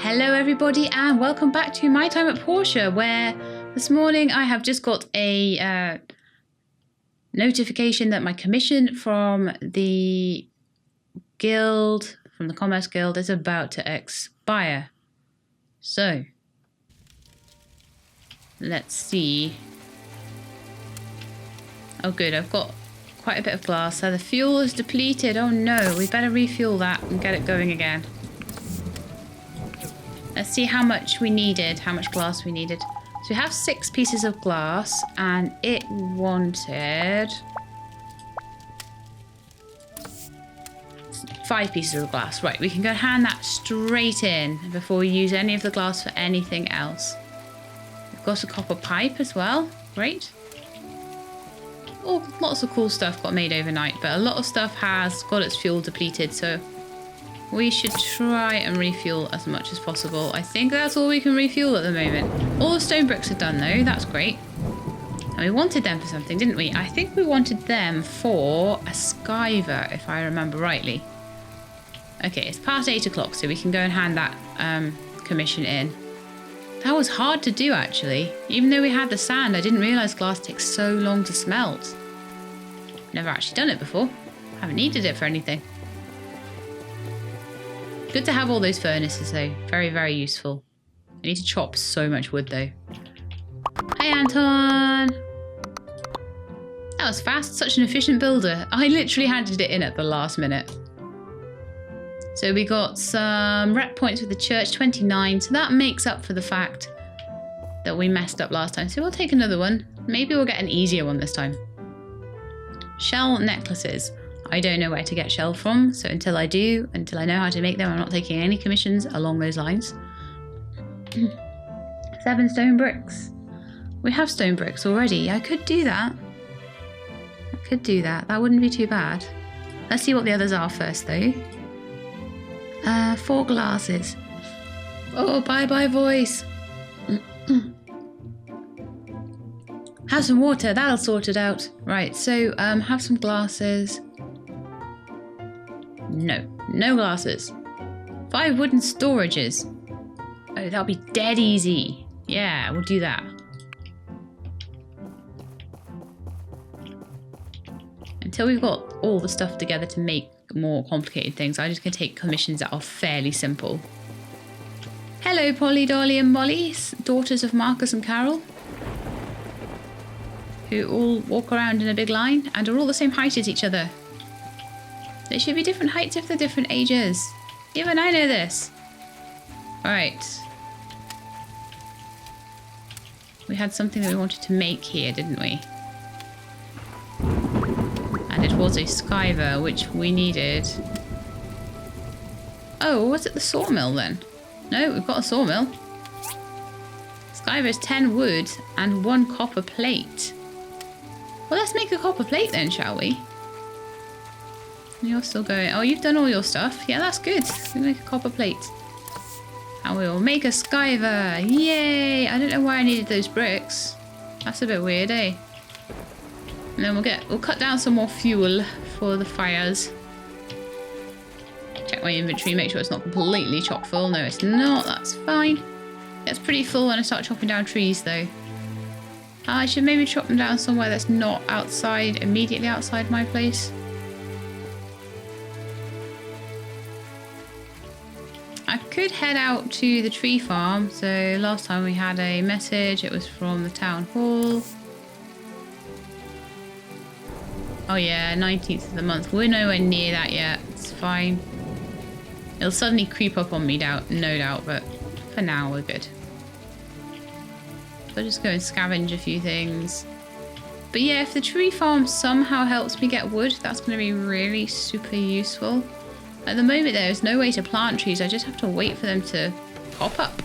Hello everybody and welcome back to my time at Portia, where this morning I have just got a notification that my commission from the guild, from the Commerce Guild, is about to expire. So, let's see. Oh good, I've got quite a bit of glass, so the fuel is depleted. Oh no, we better refuel that and get it going again. Let's see how much we needed, how much glass we needed. So we have 6 pieces of glass and it wanted 5 pieces of glass. Right, we can go hand that straight in before we use any of the glass for anything else. We've got a copper pipe as well. Great. Oh, lots of cool stuff got made overnight, but a lot of stuff has got its fuel depleted, so we should try and refuel as much as possible. I think that's all we can refuel at the moment. All the stone bricks are done though, that's great. And we wanted them for something, didn't we? I think we wanted them for a skiver, if I remember rightly. Okay, it's past 8 o'clock, so we can go and hand that commission in. That was hard to do actually. Even though we had the sand, I didn't realise glass takes so long to smelt. Never actually done it before. Haven't needed it for anything. Good to have all those furnaces though. Very, very useful. I need to chop so much wood though. Hey Anton! That was fast. Such an efficient builder. I literally handed it in at the last minute. So we got some rep points with the church, 29. So that makes up for the fact that we messed up last time. So we'll take another one. Maybe we'll get an easier one this time. Shell necklaces. I don't know where to get shell from, so until I do, until I know how to make them, I'm not taking any commissions along those lines. 7 stone bricks. We have stone bricks already. I could do that. I could do that. That wouldn't be too bad. Let's see what the others are first, though. 4 glasses. Oh, bye-bye voice. Have some water. That'll sort it out. Right, so have some glasses. No glasses. 5 wooden storages. Oh, that'll be dead easy. Yeah, we'll do that. Until we've got all the stuff together to make more complicated things, I'm just going to take commissions that are fairly simple. Hello, Polly, Dolly and Molly, daughters of Marcus and Carol, who all walk around in a big line and are all the same height as each other. They should be different heights if they're different ages. Even I know this. Alright. We had something that we wanted to make here, didn't we? And it was a skiver, which we needed. Oh, was it the sawmill then? No, we've got a sawmill. Skiver is 10 wood and 1 copper plate. Well, let's make a copper plate then, shall we? You're still going. Oh, you've done all your stuff. Yeah, that's good. We make a copper plate. And we will make a skiver. Yay! I don't know why I needed those bricks. That's a bit weird, eh? And then we'll cut down some more fuel for the fires. Check my inventory, make sure it's not completely chock full. No, it's not. That's fine. It's pretty full when I start chopping down trees, though. I should maybe chop them down somewhere that's not outside, immediately outside my place. I could head out to the tree farm. So last time we had a message, it was from the town hall. Oh yeah, 19th of the month. We're nowhere near that yet. It's fine. It'll suddenly creep up on me, no doubt, but for now we're good. So I'll just go and scavenge a few things. But yeah, if the tree farm somehow helps me get wood, that's going to be really super useful. At the moment, there's no way to plant trees. I just have to wait for them to pop up.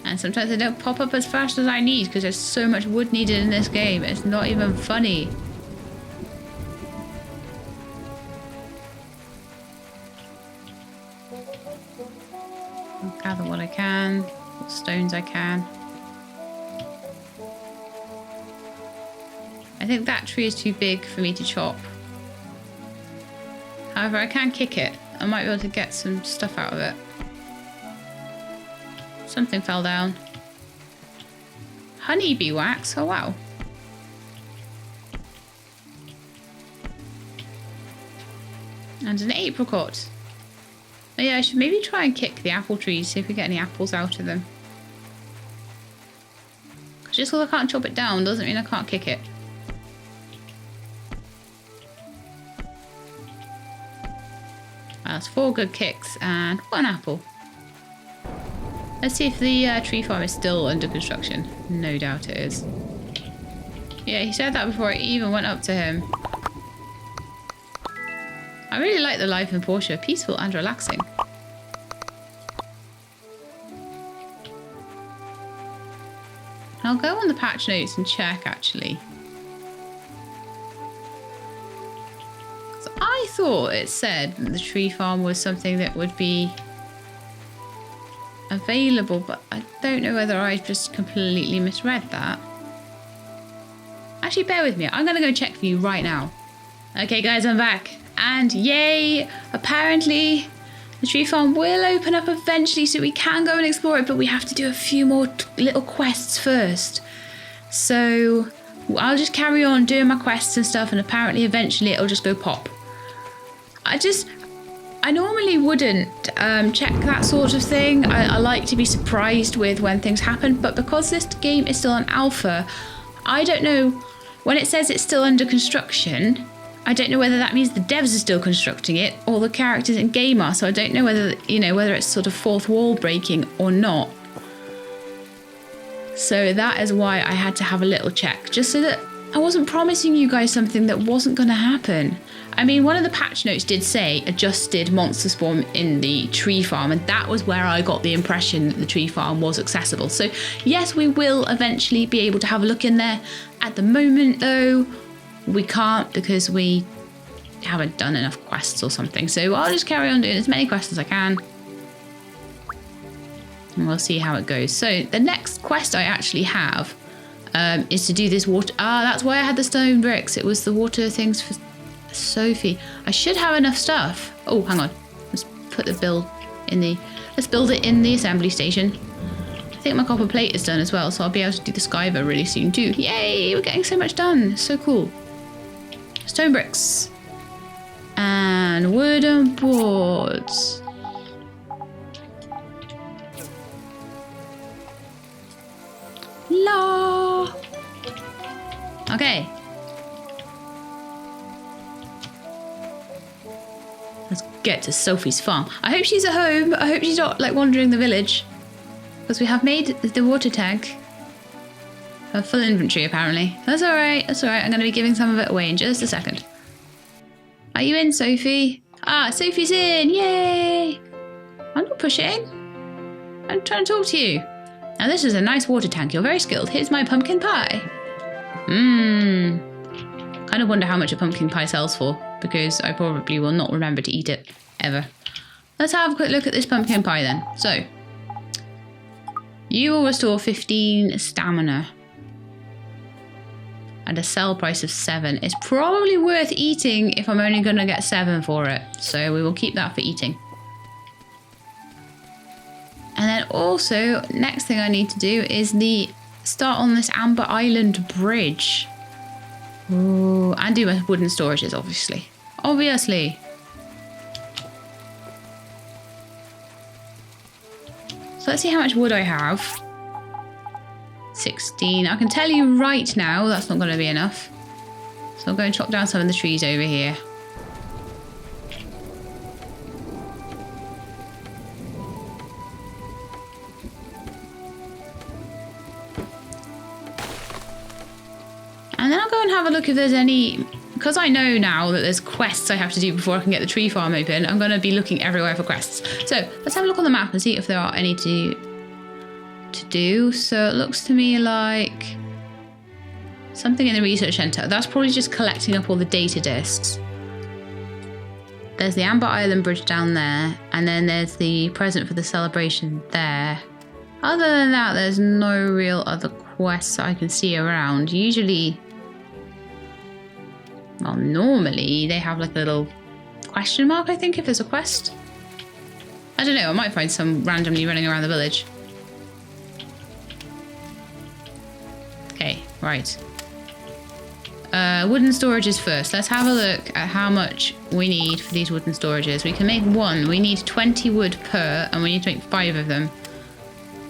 And sometimes they don't pop up as fast as I need because there's so much wood needed in this game. It's not even funny. I'll gather what I can, what stones I can. I think that tree is too big for me to chop. However, I can kick it. I might be able to get some stuff out of it. Something fell down. Honeybee wax. Oh, wow. And an apricot. Oh, yeah, I should maybe try and kick the apple trees, see if we get any apples out of them. Just because I can't chop it down doesn't mean I can't kick it. That's 4 good kicks and 1 apple. Let's see if the tree farm is still under construction. No doubt it is. Yeah, he said that before I even went up to him. I really like the life in Portia. Peaceful and relaxing. I'll go on the patch notes and check, actually. I thought it said that the tree farm was something that would be available, but I don't know whether I just completely misread that. Actually, bear with me. I'm going to go check for you right now. Okay, guys, I'm back. And yay! Apparently, the tree farm will open up eventually, so we can go and explore it, but we have to do a few more little quests first. So I'll just carry on doing my quests and stuff, and apparently eventually it'll just go pop. I normally wouldn't check that sort of thing. I like to be surprised with when things happen, but because this game is still an alpha, I don't know. When it says it's still under construction, I don't know whether that means the devs are still constructing it or the characters in game are, so I don't know whether, whether it's sort of fourth wall breaking or not. So that is why I had to have a little check, just so that I wasn't promising you guys something that wasn't going to happen. I mean, one of the patch notes did say adjusted monster spawn in the tree farm, and that was where I got the impression that the tree farm was accessible. So yes, we will eventually be able to have a look in there. At the moment, though, we can't because we haven't done enough quests or something. So I'll just carry on doing as many quests as I can. And we'll see how it goes. So the next quest I actually have is to do this water. Ah, that's why I had the stone bricks. It was the water things for Sophie. I should have enough stuff. Oh, hang on. Let's put the build in the... Let's build it in the assembly station. I think my copper plate is done as well, so I'll be able to do the skyver really soon too. Yay! We're getting so much done. So cool. Stone bricks. And wooden boards. La. Okay. Let's get to Sophie's farm. I hope she's at home. I hope she's not like wandering the village. Because we have made the water tank. Have full inventory apparently. That's alright, that's alright. I'm going to be giving some of it away in just a second. Are you in, Sophie? Ah, Sophie's in! Yay! I'm not pushing. I'm trying to talk to you. Now this is a nice water tank. You're very skilled. Here's my pumpkin pie. Kind of wonder how much a pumpkin pie sells for, because I probably will not remember to eat it ever. Let's have a quick look at this pumpkin pie then. So, you will restore 15 stamina and a sell price of 7. It's probably worth eating if I'm only going to get 7 for it. So we will keep that for eating. And then also, next thing I need to do is start on this Amber Island bridge. Ooh, and do my wooden storages, obviously. Obviously. So let's see how much wood I have. 16. I can tell you right now that's not going to be enough. So I'll go and chop down some of the trees over here. And then I'll go and have a look if there's any... Because I know now that there's quests I have to do before I can get the tree farm open, I'm going to be looking everywhere for quests. So let's have a look on the map and see if there are any to do. So it looks to me like something in the research center. That's probably just collecting up all the data discs. There's the Amber Island bridge down there, and then there's the present for the celebration there. Other than that, there's no real other quests I can see around. Usually... Well, normally they have like a little question mark, I think, if there's a quest. I don't know, I might find some randomly running around the village. Right. Wooden storages first. Let's have a look at how much we need for these wooden storages. We can make one. We need 20 wood per, and we need to make 5 of them.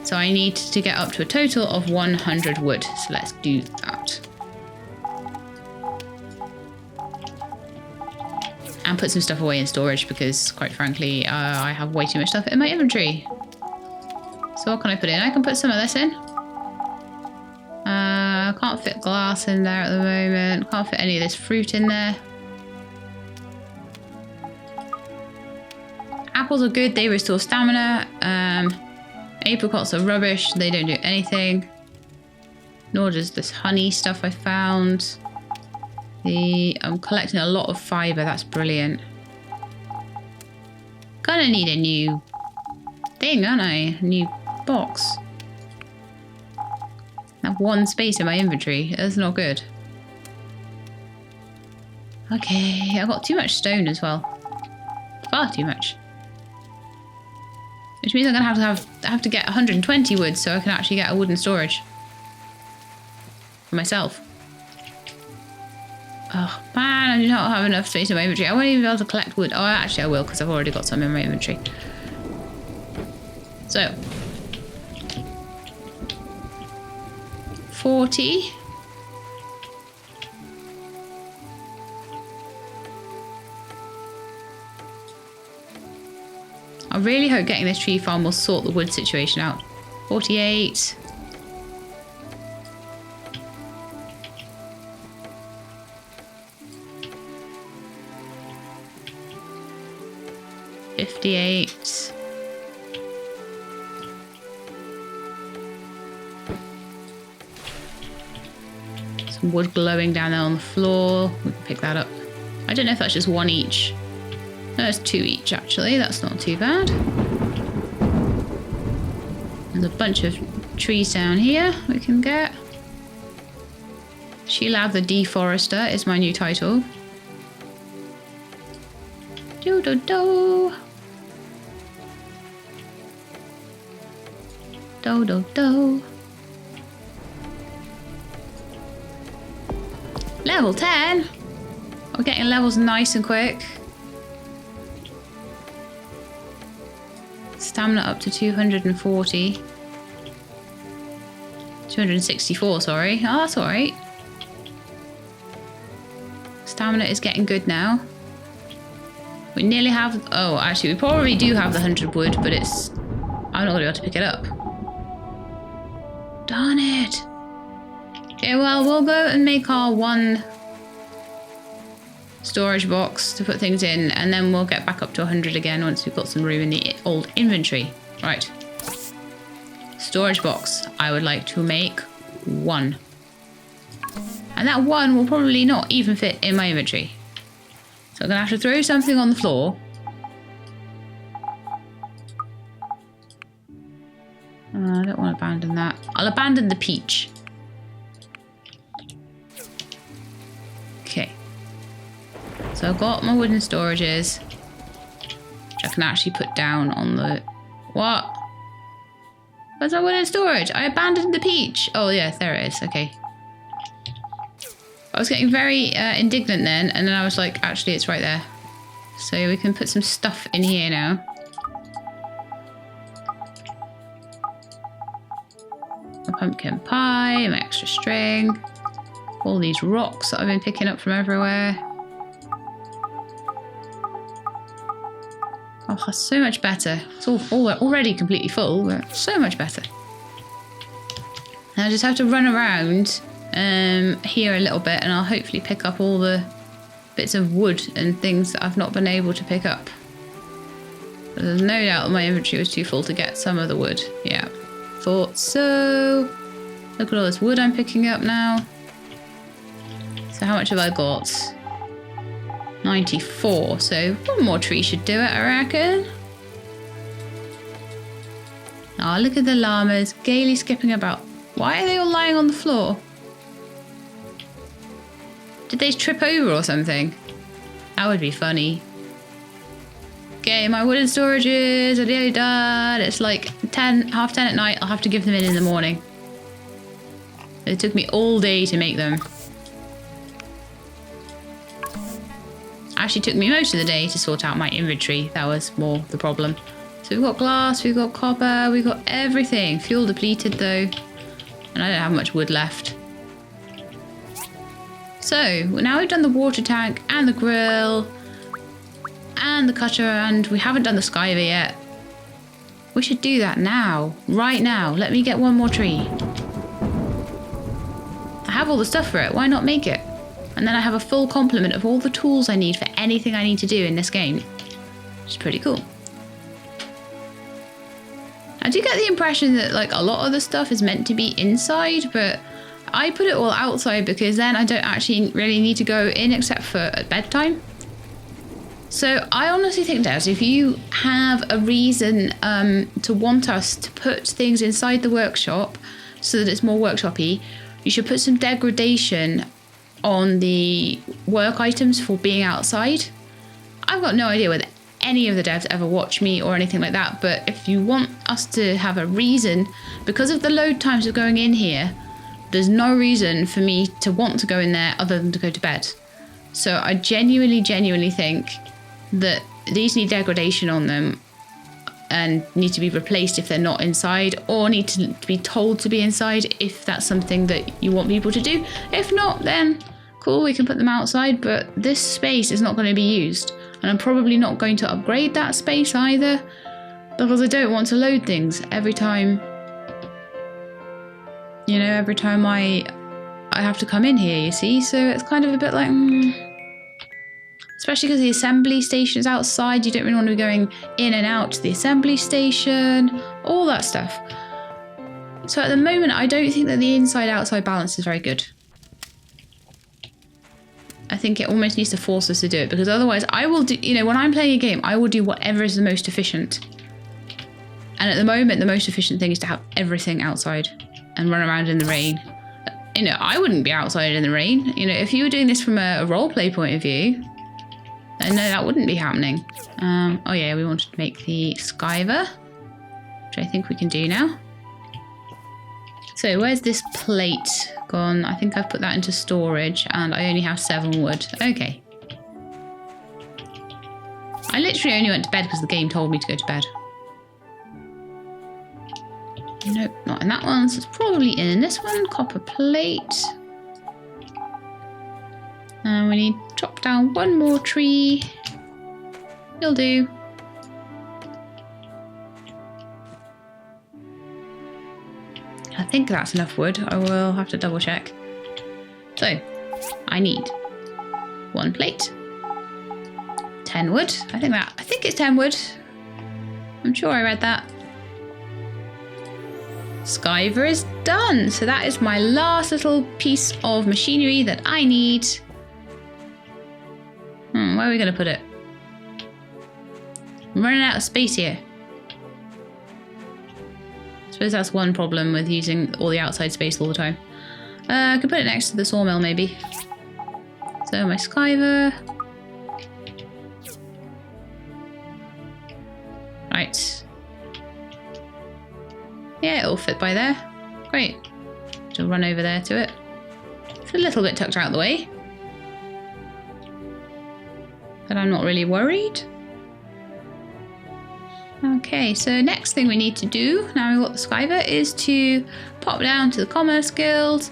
So I need to get up to a total of 100 wood. So let's do that. And put some stuff away in storage because, quite frankly, I have way too much stuff in my inventory. So what can I put in? I can put some of this in. I can't fit glass in there at the moment. Can't fit any of this fruit in there. Apples are good. They restore stamina. Apricots are rubbish. They don't do anything. Nor does this honey stuff I found. I'm collecting a lot of fibre. That's brilliant. Gonna need a new thing, aren't I? A new box. I have one space in my inventory. That's not good. Okay, I've got too much stone as well. Far too much. Which means I'm gonna have to get 120 wood so I can actually get a wooden storage for myself. Oh man, I do not have enough space in my inventory. I won't even be able to collect wood. Oh, actually I will because I've already got some in my inventory. So 40. I really hope getting this tree farm will sort the wood situation out. 48. 58. Some wood glowing down there on the floor. We can pick that up. I don't know if that's just one each. No, it's 2 each actually. That's not too bad. There's a bunch of trees down here we can get. Sheila the Deforester is my new title. Do do do. Do do do. Level 10. We're getting levels nice and quick. Stamina up to 240. 264, sorry. Oh, that's alright. Stamina is getting good now. We nearly have... Oh, actually, we probably do have the 100 wood, but it's... I'm not going to be able to pick it up. Darn it. Okay, well, we'll go and make our one storage box to put things in, and then we'll get back up to 100 again once we've got some room in the old inventory. Right. Storage box. I would like to make 1. And that 1 will probably not even fit in my inventory. So I'm going to have to throw something on the floor. I don't want to abandon that. I'll abandon the peach. Okay. So I've got my wooden storages, which I can actually put down on the... What? Where's my wooden storage? I abandoned the peach. Oh, yeah, there it is. Okay. I was getting very indignant then, and then I was like, actually, it's right there. So we can put some stuff in here now. A pumpkin pie, my extra string. All these rocks that I've been picking up from everywhere. Oh, that's so much better. It's all already completely full, but so much better. And I just have to run around here a little bit, and I'll hopefully pick up all the bits of wood and things that I've not been able to pick up. But there's no doubt that my inventory was too full to get some of the wood. Yeah, thought so. Look at all this wood I'm picking up now. So how much have I got? 94, so one more tree should do it, I reckon. Oh, look at the llamas gaily skipping about. Why are they all lying on the floor? Did they trip over or something? That would be funny. Okay, my wooden storages are nearly done. It's like 10, half 10 at night. I'll have to give them in the morning. It took me all day to make them. Actually took me most of the day to sort out my inventory. That was more the problem. So we've got glass, we've got copper, we've got everything. Fuel depleted though. And I don't have much wood left. So now we've done the water tank and the grill and the cutter, and we haven't done the skyver yet. We should do that now, right now. Let me get one more tree. I have all the stuff for it, why not make it? And then I have a full complement of all the tools I need for anything I need to do in this game. Which is pretty cool. I do get the impression that like a lot of the stuff is meant to be inside, but I put it all outside because then I don't actually really need to go in except for at bedtime. So I honestly think, Des, if you have a reason to want us to put things inside the workshop so that it's more workshop-y, you should put some degradation on the work items for being outside. I've got no idea whether any of the devs ever watch me or anything like that, but if you want us to have a reason, because of the load times of going in here, there's no reason for me to want to go in there other than to go to bed. So I genuinely think that these need degradation on them and need to be replaced if they're not inside, or need to be told to be inside if that's something that you want people to do. If not, then cool, we can put them outside, but this space is not going to be used. And I'm probably not going to upgrade that space either, because I don't want to load things every time, you know, every time I have to come in here, you see? So it's kind of a bit like, especially because the assembly station is outside, you don't really want to be going in and out to the assembly station, all that stuff. So at the moment, I don't think that the inside-outside balance is very good. I think it almost needs to force us to do it, because otherwise I will do, you know, when I'm playing a game, I will do whatever is the most efficient. And at the moment, the most efficient thing is to have everything outside and run around in the rain. You know, I wouldn't be outside in the rain. You know, if you were doing this from a roleplay point of view, then no, that wouldn't be happening. Oh yeah, we wanted to make the skyver, which I think we can do now. So where's this plate gone? I think I've put that into storage and I only have 7 wood. Okay. I literally only went to bed because the game told me to go to bed. Nope, not in that one. So it's probably in this one. Copper plate. And we need to chop down 1 more tree. You'll do. I think that's enough wood. I will have to double check. So, I need 1 plate. 10 wood. I think it's 10 wood. I'm sure I read that. Skyver is done. So that is my last little piece of machinery that I need. Where are we going to put it? I'm running out of space here. I suppose that's one problem with using all the outside space all the time. I could put it next to the sawmill maybe. So my skyver. Right. Yeah, it'll fit by there. Great. Just run over there to it. It's a little bit tucked out of the way, but I'm not really worried. Okay, so next thing we need to do, now we've got the skyver, is to pop down to the Commerce Guild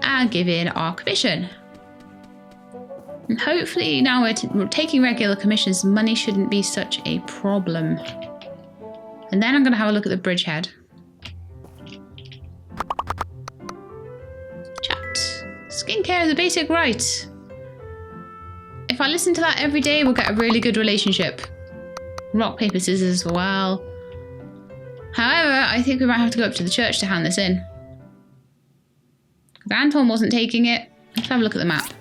and give in our commission. And hopefully now we're taking regular commissions, money shouldn't be such a problem. And then I'm going to have a look at the bridgehead. Chat. Skincare is a basic right. If I listen to that every day, we'll get a really good relationship. Rock, paper, scissors as well. However, I think we might have to go up to the church to hand this in. Because Anton wasn't taking it. Let's have a look at the map.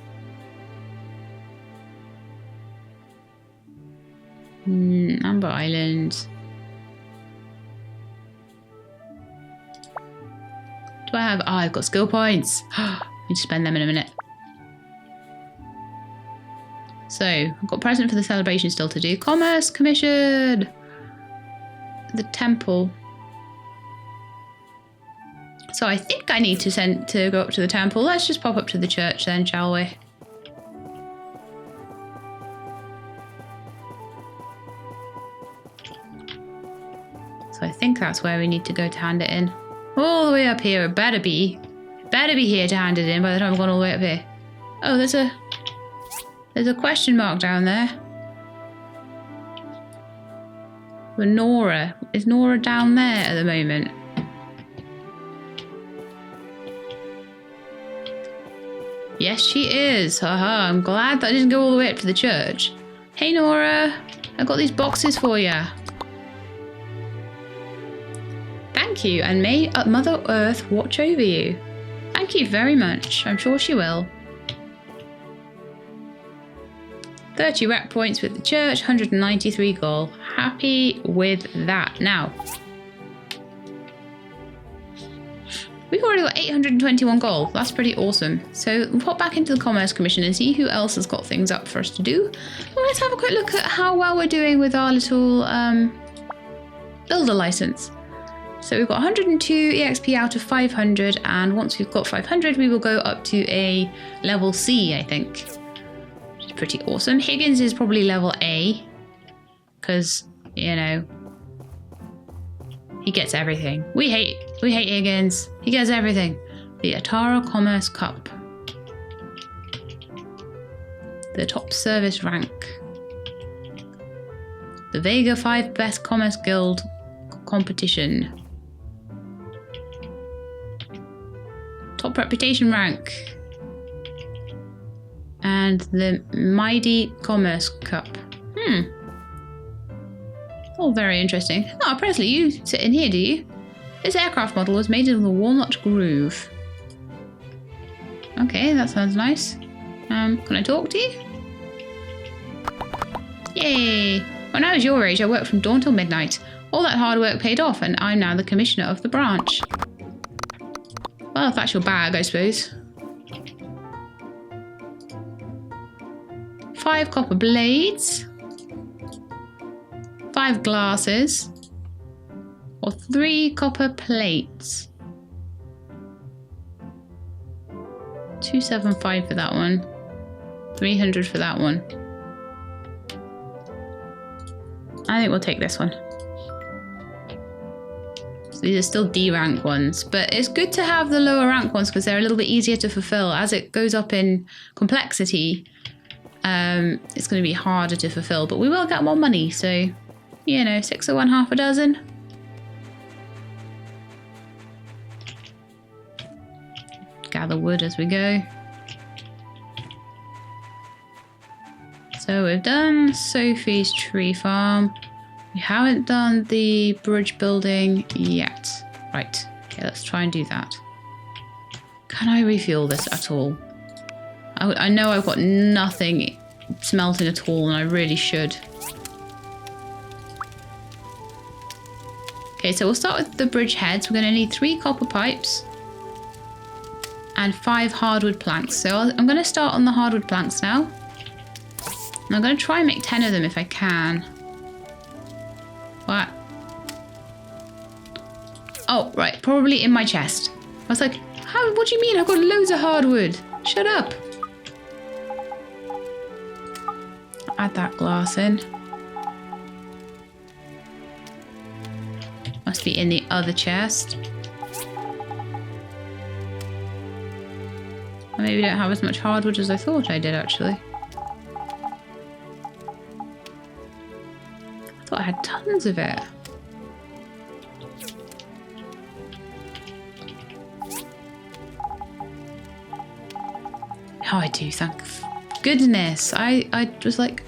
Amber Island. Do I have... Oh, I've got skill points. I need to spend them in a minute. So, I've got present for the celebration still to do. Commerce Commission! The temple. So So I think I need to go up to the temple. Let's just pop up to the church then, shall we? So I think that's where we need to go to hand it in. All the way up here. It better be. It better be here to hand it in by the time I've gone all the way up here. Oh, there's a question mark down there. With Nora. Is Nora down there at the moment? Yes, she is. Haha, I'm glad that I didn't go all the way up to the church. Hey, Nora. I got these boxes for you. Thank you, and may Mother Earth watch over you. Thank you very much. I'm sure she will. 30 rep points with the church, 193 gold. Happy with that. Now, we've already got 821 gold. That's pretty awesome. So we'll pop back into the Commerce Commission and see who else has got things up for us to do. Well, let's have a quick look at how well we're doing with our little builder license. So we've got 102 EXP out of 500, and once we've got 500, we will go up to a level C, I think. Which is pretty awesome. Higgins is probably level A, because, you know, he gets everything. We hate Higgins. He gets everything. The Atara Commerce Cup. The top service rank. The Vega 5 Best Commerce Guild competition. Top reputation rank. And the Mighty Commerce Cup. All very interesting. Oh, Presley, you sit in here, do you? This aircraft model was made in the walnut groove. Okay, that sounds nice. Can I talk to you? Yay! When I was your age, I worked from dawn till midnight. All that hard work paid off, and I'm now the commissioner of the branch. Well, if that's your bag, I suppose. 5 copper blades. 5 glasses. Or 3 copper plates. 275 for that one. 300 for that one. I think we'll take this one. So these are still D rank ones, but it's good to have the lower rank ones because they're a little bit easier to fulfill. As it goes up in complexity, it's going to be harder to fulfill, but we will get more money. So, you know, 6 of one, half a dozen. Gather wood as we go. So we've done Sophie's tree farm. We haven't done the bridge building yet. Right, okay, let's try and do that. Can I refuel this at all? I know I've got nothing smelting at all, and I really should. Okay, so we'll start with the bridge heads. We're going to need 3 copper pipes and 5 hardwood planks. So I'm going to start on the hardwood planks now. And I'm going to try and make 10 of them if I can. What? Oh, right. Probably in my chest. I was like, how? What do you mean? I've got loads of hardwood. Shut up. Add that glass in. Must be in the other chest. I maybe don't have as much hardwood as I thought I did, actually. I thought I had tons of it. Oh, I do, thank goodness. I was like,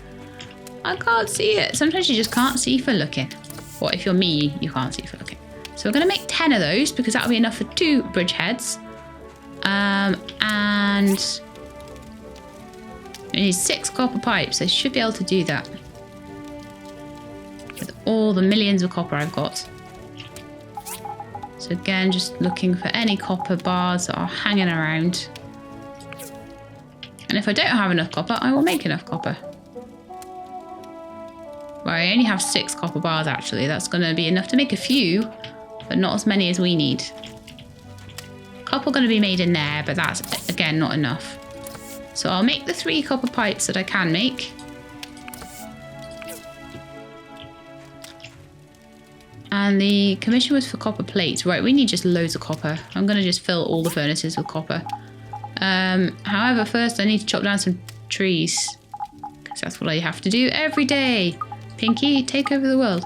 I can't see it. Sometimes you just can't see for looking. Or if you're me, you can't see for looking. So we're going to make 10 of those because that'll be enough for 2 bridge heads. And we need 6 copper pipes. I should be able to do that. With all the millions of copper I've got. So again, just looking for any copper bars that are hanging around. And if I don't have enough copper, I will make enough copper. Well, I only have 6 copper bars actually. That's going to be enough to make a few, but not as many as we need. couple going to be made in there, but that's, again, not enough. So I'll make the 3 copper pipes that I can make. And the commission was for copper plates. Right, we need just loads of copper. I'm going to just fill all the furnaces with copper. However, first I need to chop down some trees. Because that's what I have to do every day. Pinky, take over the world.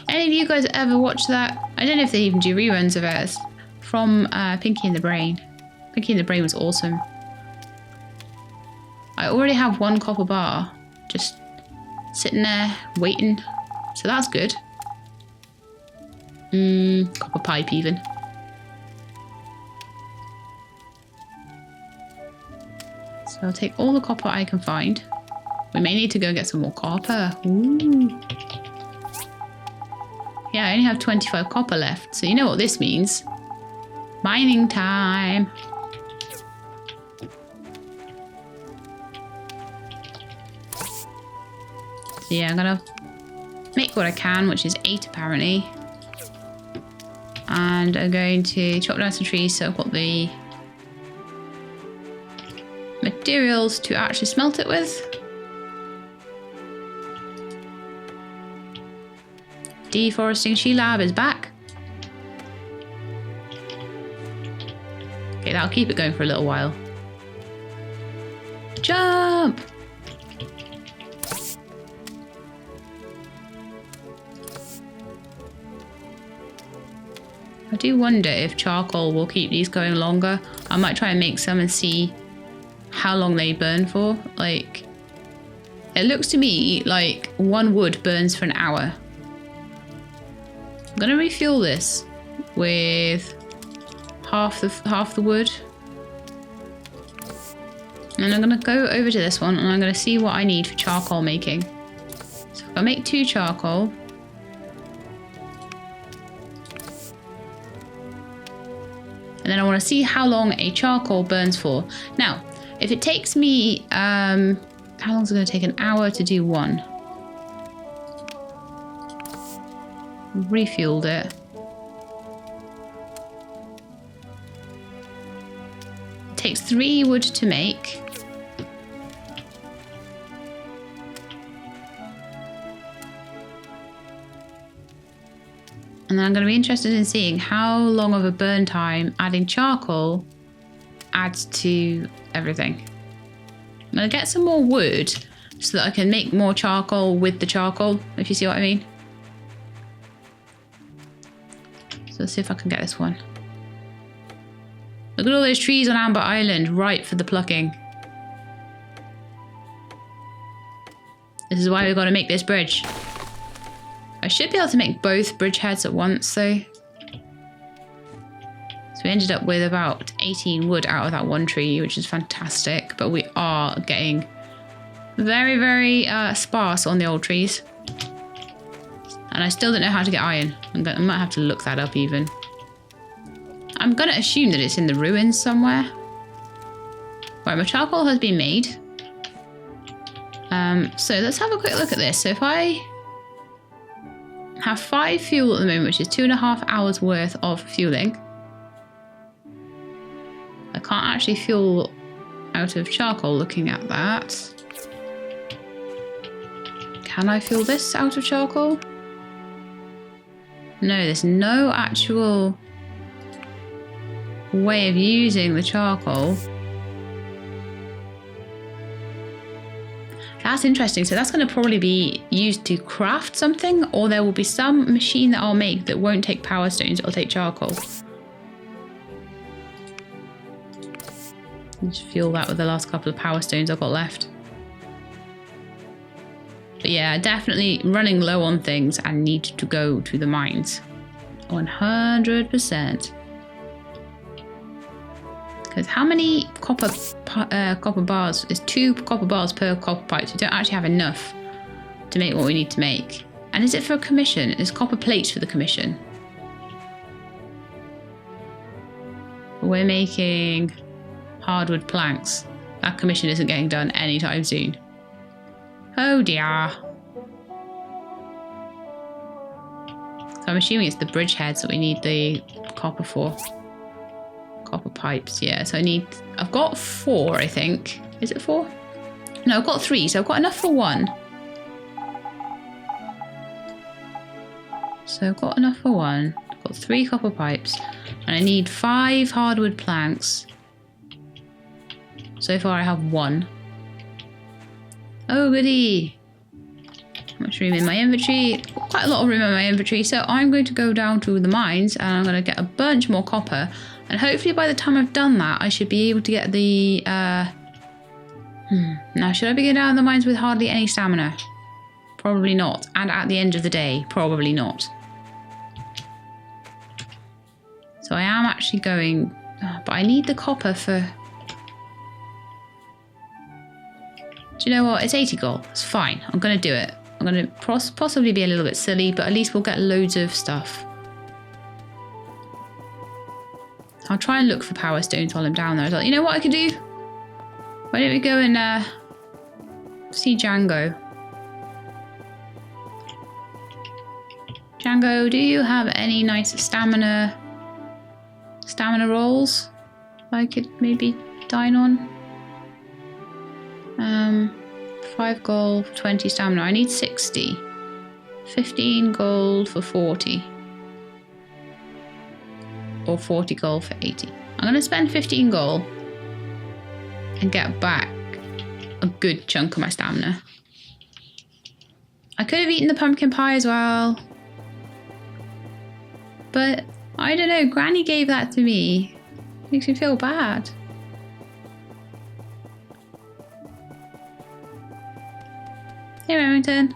Any of you guys ever watch that? I don't know if they even do reruns of it. From Pinky and the Brain. Pinky and the Brain was awesome. I already have 1 copper bar. Just sitting there, waiting. So that's good. Copper pipe even. So I'll take all the copper I can find. We may need to go and get some more copper. Ooh. Yeah, I only have 25 copper left. So you know what this means. Mining time. So yeah, I'm gonna make what I can, which is 8 apparently. And I'm going to chop down some trees so I've got the materials to actually smelt it with. Deforesting She Lab is back. Okay, that'll keep it going for a little while. Jump! I do wonder if charcoal will keep these going longer. I might try and make some and see how long they burn for. Like, it looks to me like 1 wood burns for an hour. I'm gonna refuel this with half the wood. And I'm gonna go over to this one and I'm gonna see what I need for charcoal making. So if I make 2 charcoal. And then I want to see how long a charcoal burns for. Now, if it takes me, how long is it going to take? An hour to do 1. Refueled it. It takes 3 wood to make. And then I'm going to be interested in seeing how long of a burn time adding charcoal adds to everything. I'm going to get some more wood so that I can make more charcoal with the charcoal, if you see what I mean. So let's see if I can get this one. Look at all those trees on Amber Island, ripe for the plucking. This is why we've got to make this bridge. I should be able to make both bridgeheads at once, though. So we ended up with about 18 wood out of that 1 tree, which is fantastic. But we are getting very, very sparse on the old trees. And I still don't know how to get iron. I might have to look that up even. I'm going to assume that it's in the ruins somewhere. Right, my charcoal has been made. So let's have a quick look at this. So if I have 5 fuel at the moment, which is 2.5 hours worth of fueling. I can't actually fuel out of charcoal looking at that. Can I fuel this out of charcoal? No, there's no actual way of using the charcoal. That's interesting. So that's going to probably be used to craft something, or there will be some machine that I'll make that won't take power stones, it'll take charcoal. Just fuel that with the last couple of power stones I've got left. But yeah, definitely running low on things and need to go to the mines. 100%. Because how many copper bars is 2 copper bars per copper pipe? So we don't actually have enough to make what we need to make. And is it for a commission? Is copper plates for the commission? We're making hardwood planks. That commission isn't getting done anytime soon. Oh dear. So I'm assuming it's the bridge heads that we need the copper for. copper pipes. Yeah, so I've got 4, I think. Is it 4? No, I've got 3, so I've got enough for 1. So I've got enough for 1. I've got 3 copper pipes. And I need 5 hardwood planks. So far I have 1. Oh, goody. How much room in my inventory? Quite a lot of room in my inventory. So I'm going to go down to the mines and I'm going to get a bunch more copper. And hopefully by the time I've done that, I should be able to get the... Now, should I be going down the mines with hardly any stamina? Probably not. And at the end of the day, probably not. So I am actually going... but I need the copper for... Do you know what? It's 80 gold. It's fine. I'm going to do it. I'm going to possibly be a little bit silly, but at least we'll get loads of stuff. I'll try and look for power stones while I'm down there. I thought, you know what I could do? Why don't we go and see Django? Django, do you have any nice stamina rolls I could maybe dine on? 5 gold for 20 stamina. I need 60. 15 gold for 40. Or 40 gold for 80. I'm going to spend 15 gold and get back a good chunk of my stamina. I could have eaten the pumpkin pie as well. But I don't know, Granny gave that to me. Makes me feel bad. Hey, Remington.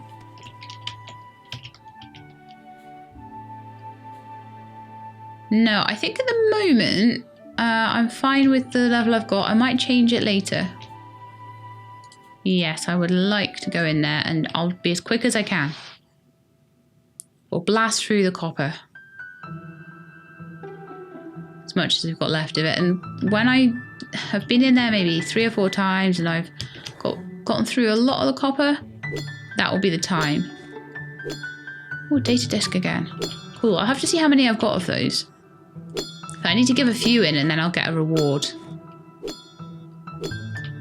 No, I think at the moment I'm fine with the level I've got. I might change it later. Yes, I would like to go in there and I'll be as quick as I can. Or blast through the copper. As much as we've got left of it. And when I have been in there maybe 3 or 4 times and I've gotten through a lot of the copper, that will be the time. Oh, data disk again. Cool, I'll have to see how many I've got of those. I need to give a few in and then I'll get a reward.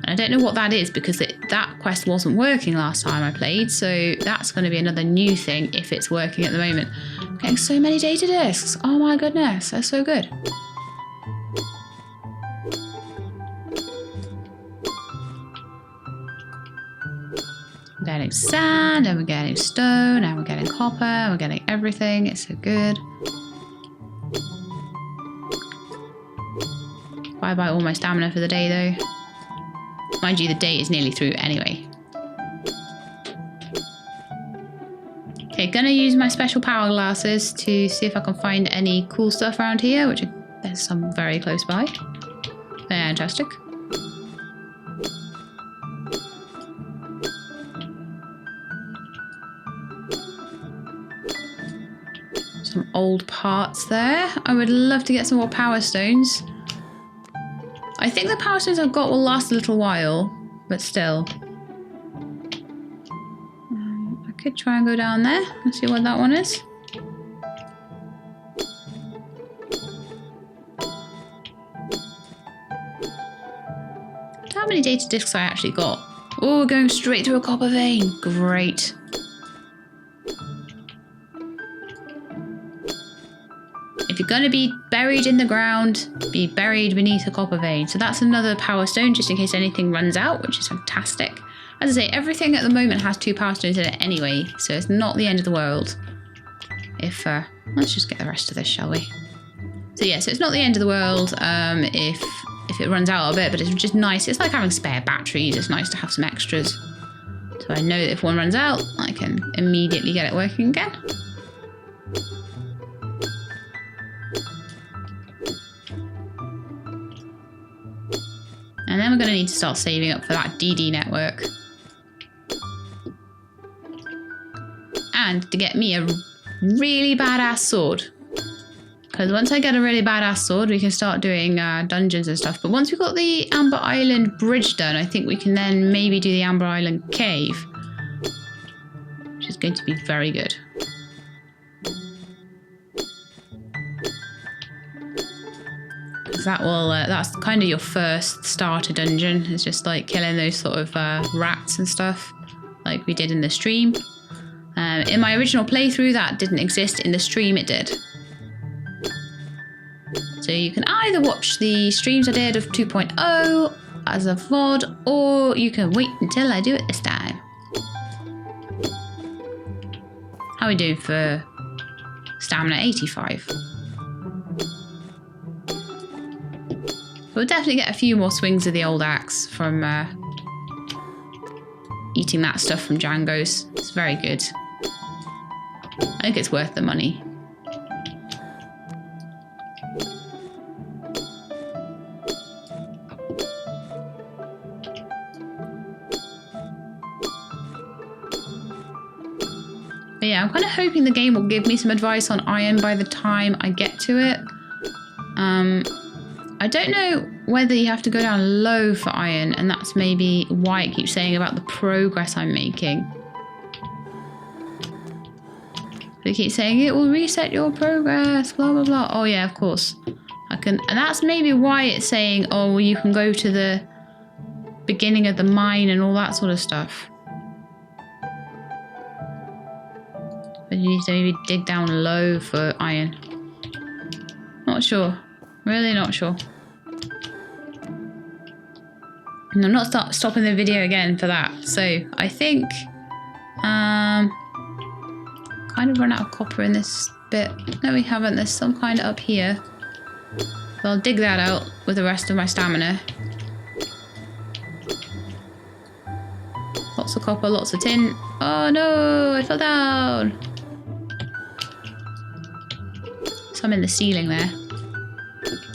And I don't know what that is because that quest wasn't working last time I played, so that's going to be another new thing if it's working at the moment. I'm getting so many data disks. Oh my goodness, they're so good. We're getting sand, and we're getting stone, and we're getting copper, and we're getting everything. It's so good. Bye-bye all my stamina for the day, though. Mind you, the day is nearly through anyway. Okay, gonna use my special power glasses to see if I can find any cool stuff around here, which there's some very close by. Fantastic. Some old parts there. I would love to get some more power stones. I think the power stones I've got will last a little while, but still. I could try and go down there and see what that one is. How many data disks I actually got? Oh, we're going straight through a copper vein. Great. If you're going to be buried in the ground, be buried beneath a copper vein. So that's another power stone, just in case anything runs out, which is fantastic. As I say, everything at the moment has 2 power stones in it anyway, so it's not the end of the world. If, let's just get the rest of this, shall we? So yeah, so it's not the end of the world if it runs out a bit, but it's just nice. It's like having spare batteries. It's nice to have some extras. So I know that if one runs out, I can immediately get it working again. And then we're going to need to start saving up for that DD network. And to get me a really badass sword. Because once I get a really badass sword, we can start doing dungeons and stuff. But once we've got the Amber Island bridge done, I think we can then maybe do the Amber Island cave. Which is going to be very good. That will, that's kind of your first starter dungeon. It's just like killing those sort of rats and stuff like we did in the stream. In my original playthrough, that didn't exist. In the stream, it did. So you can either watch the streams I did of 2.0 as a VOD, or you can wait until I do it this time. How are we doing for stamina? 85. We'll definitely get a few more swings of the old axe from eating that stuff from Django's. It's very good. I think it's worth the money. But yeah, I'm kind of hoping the game will give me some advice on iron by the time I get to it. I don't know whether you have to go down low for iron, and that's maybe why it keeps saying about the progress I'm making. They keep saying it will reset your progress, blah blah blah. Oh yeah, of course. And that's maybe why it's saying, oh, well, you can go to the beginning of the mine and all that sort of stuff. But you need to maybe dig down low for iron. Not sure. Really not sure. And I'm not stopping the video again for that. So I think kind of run out of copper in this bit. No, we haven't. There's some kind of up here. So I'll dig that out with the rest of my stamina. Lots of copper, lots of tin. Oh no, I fell down. Some in the ceiling there.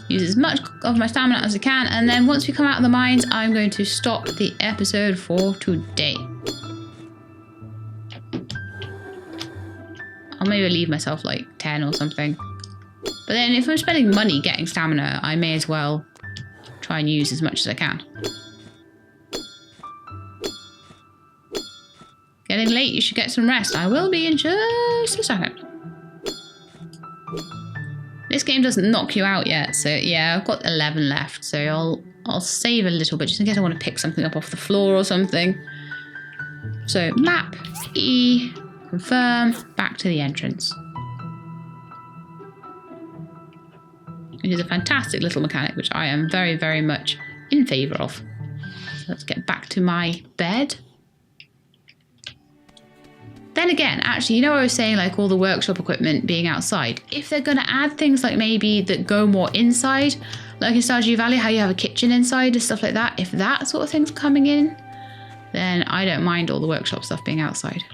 Use as much of my stamina as I can, and then once we come out of the mines, I'm going to stop the episode for today. I'll maybe leave myself like 10 or something. But then if I'm spending money getting stamina, I may as well try and use as much as I can. Getting late, you should get some rest. I will be in just a second. This game doesn't knock you out yet, so yeah, I've got 11 left, so I'll save a little bit just in case I want to pick something up off the floor or something. So map, E, confirm, back to the entrance. It is a fantastic little mechanic, which I am very, very much in favour of. So let's get back to my bed. Then again, actually, you know, I was saying like all the workshop equipment being outside. If they're going to add things like maybe that go more inside, like in Stardew Valley, how you have a kitchen inside and stuff like that. If that sort of thing's coming in, then I don't mind all the workshop stuff being outside.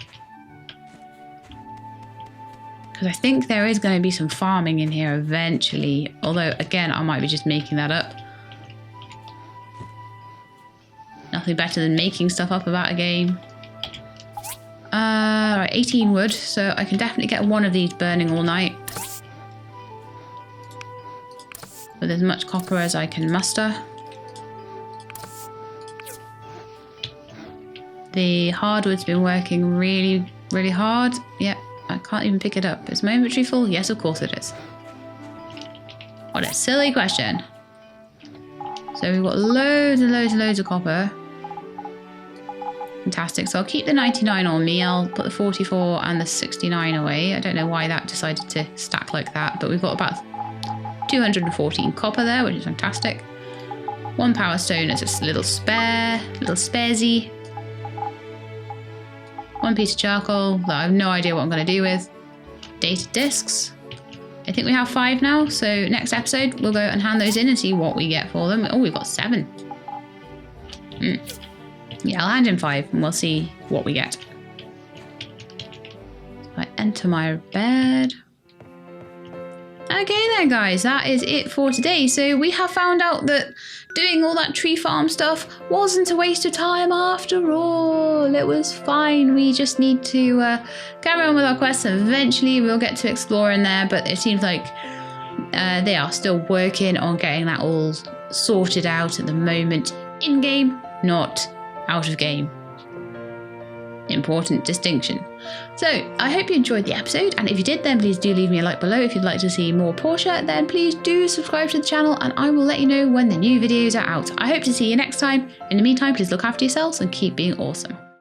Because I think there is going to be some farming in here eventually. Although, again, I might be just making that up. Nothing better than making stuff up about a game. Right, 18 wood, so I can definitely get one of these burning all night. With as much copper as I can muster. The hardwood's been working really, really hard. Yep, I can't even pick it up. Is my inventory full? Yes, of course it is. What a silly question. So we've got loads and loads and loads of copper. Fantastic. So I'll keep the 99 on me. I'll put the 44 and the 69 away. I don't know why that decided to stack like that, but we've got about 214 copper there, which is fantastic. One power stone as a little sparesy. One piece of charcoal that I have no idea what I'm going to do with. Data discs. I think we have 5 now, so next episode we'll go and hand those in and see what we get for them. Oh, we've got 7. Yeah, I'll hand in 5 and we'll see what we get. I enter my bed. Okay then guys, that is it for today. So we have found out that doing all that tree farm stuff wasn't a waste of time after all. It was fine. We just need to carry on with our quests and eventually we'll get to explore in there, but it seems like they are still working on getting that all sorted out at the moment in game, not out of game. Important distinction. So I hope you enjoyed the episode, and if you did, then please do leave me a like below. If you'd like to see more Portia, then please do subscribe to the channel, and I will let you know when the new videos are out. I hope to see you next time. In the meantime, please look after yourselves and keep being awesome.